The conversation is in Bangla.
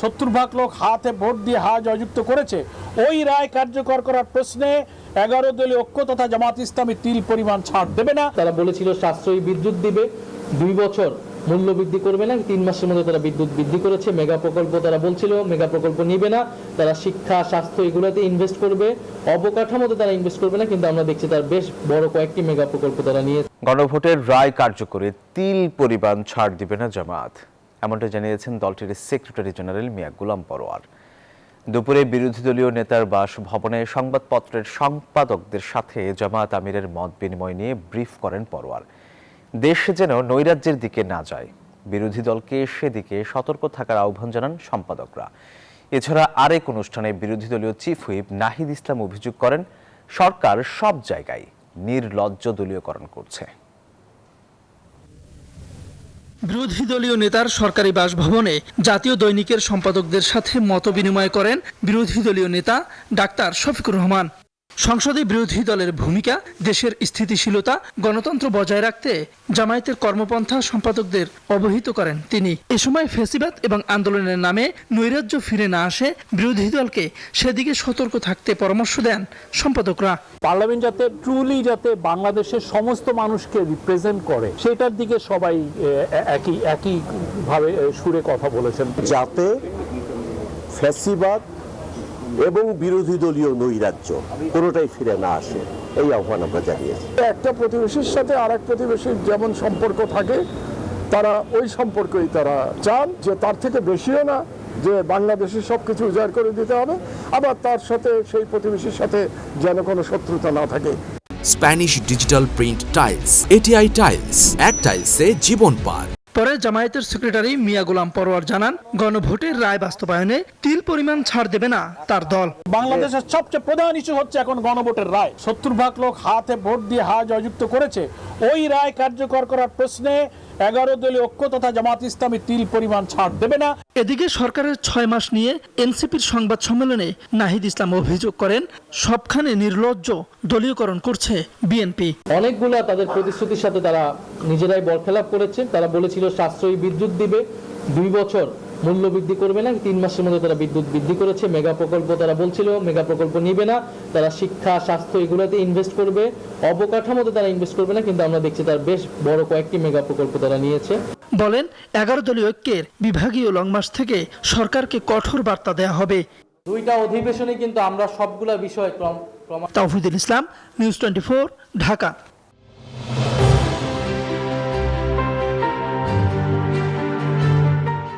70 ভাগ লোক হাতে ভোট দিয়ে হা জয়যুক্ত করেছে। ওই রায় কার্যকর করার প্রশ্নে 11 দলীয় ঐক্য তথা জামাত ইসলামী তিল পরিমাণ ছাড় দেবে না। তারা বলেছিল সাশ্রয়ী বিদ্যুৎ দিবে, 2 বছর মূল্য বৃদ্ধি করবে না, 3 মাসের মধ্যে তারা বিদ্যুৎ বৃদ্ধি করেছে। মেগা প্রকল্প তারা বলছিল মেগা প্রকল্প নিবে না, তারা শিক্ষা স্বাস্থ্য এগুলোতে ইনভেস্ট করবে, অবকাঠামোতে তারা ইনভেস্ট করবে না, কিন্তু আমরা দেখছি তার বেশ বড় কয়েকটি মেগা প্রকল্প তারা নিয়ে। গণভোটের রায় কার্যকরে তিল পরিমাণ ছাড় দিবে না জামাত, এমনটা জানিয়েছেন দলটির সেক্রেটারি জেনারেল মিয়া গোলাম পরোয়ার। দুপুরে বিরোধী দলীয় নেতার বাসভবনে সংবাদপত্রের সম্পাদকদের সাথে জামাত আমিরের মত বিনিময় নিয়ে ব্রিফ করেন পরোয়ার। দেশ যেন নৈরাজ্যের দিকে না যায়, বিরোধী দলকে সেদিকে সতর্ক থাকার আহ্বান জানান সম্পাদকরা। এছাড়া আরেক অনুষ্ঠানে বিরোধী দলীয় চিফ হুইপ নাহিদ ইসলাম অভিযোগ করেন, সরকার সব জায়গায় নির্লজ্জ দলীয়করণ করছে। বিরোধী দলীয় নেতার সরকারি বাসভবনে জাতীয় দৈনিকের সম্পাদকদের সাথে মতবিনিময় করেন বিরোধী দলীয় নেতা ডাক্তার শফিকুর রহমান। সংসদে বিরোধী দলের ভূমিকা, দেশের স্থিতিশীলতা, গণতন্ত্র বজায় রাখতে জামায়াতের কর্মপন্থা সম্পাদকদের অবহিত করেন তিনি। এ সময় ফ্যাসিবাদ এবং আন্দোলনের নামে নৈরাজ্য ফিরে না আসে, বিরোধী দলকে সেদিকে সতর্ক থাকতে পরামর্শ দেন সম্পাদকরা। পার্লামেন্ট যাতে ট্রুলি যাতে বাংলাদেশের সমস্ত মানুষকে রিপ্রেজেন্ট করে, সেটার দিকে সবাই একই ভাবে সুরে কথা বলেছেন, যাতে ফ্যাসিবাদ এবং বিরোধী দলীয় নৈরাজ্য কোনোটাই ফিরে না আসে, এই আহ্বান আমরা জানিয়েছি। একটা প্রতিবেশীর সাথে আরেক প্রতিবেশীর যেমন সম্পর্ক থাকে, তারা ওই সম্পর্কই তারা চান, যে তার থেকে বেশিও না যে বাংলাদেশের সবকিছু উজাড় করে দিতে হবে, আবার তার সাথে সেই প্রতিবেশীর সাথে যেন কোনো শত্রুতা না থাকে। Spanish digital print tiles, ATI tiles, এক টাইলসে জীবন পার। পরে জামায়াতের সেক্রেটারি মিয়া গোলাম পরোয়ার জানান, গণভোটের রায় বাস্তবায়নে তিল পরিমাণ ছাড় দেবে না তার দল। বাংলাদেশের সবচেয়ে প্রধান ইস্যু হচ্ছে এখন গণভোটের রায়। 70 ভাগ লোক হাতে ভোট দিয়ে হা জয়যুক্ত করেছে। ওই রায় কার্যকর করার প্রশ্নে 11 দলীয় ঐক্য তথা জামাত ইসলামী তিল পরিমাণ ছাড় দেবে না। এদিকে সরকারের 6 মাস নিয়ে এনসিপির সংবাদ সম্মেলনে নাহিদ ইসলাম অভিযোগ করেন, সবখানে নির্লজ্জ দলীয়করণ করছে বিএনপি। অনেকগুলা তাদের প্রতিশ্রুতির সাথে তারা নিজেরাই বরখেলাপ করেছে। তারা বলেছিল সাশ্রয়ী বিদ্যুৎ দিবে, 2 বছর মূল্য বৃদ্ধি করবে না, 3 মাসের মধ্যে তারা বিদ্যুৎ বৃদ্ধি করেছে। মেগা প্রকল্প তারা বলছিল মেগা প্রকল্প নিবে না, তারা শিক্ষা স্বাস্থ্য এগুলোতে ইনভেস্ট করবে, অবকাঠামোতে তারা ইনভেস্ট করবে না, কিন্তু আমরা দেখছি তার বেশ বড় কয়েকটি মেগা প্রকল্প তারা নিয়েছে। বলেন, 11 দলীয় ঐক্যের বিভাগীয় লং মার্চ থেকে সরকারকে কঠোর বার্তা দেয়া হবে। 2টা অধিবেশনে কিন্তু আমরা সবগুলা বিষয় তাওহিদুল ইসলাম, নিউজ 24, ঢাকা।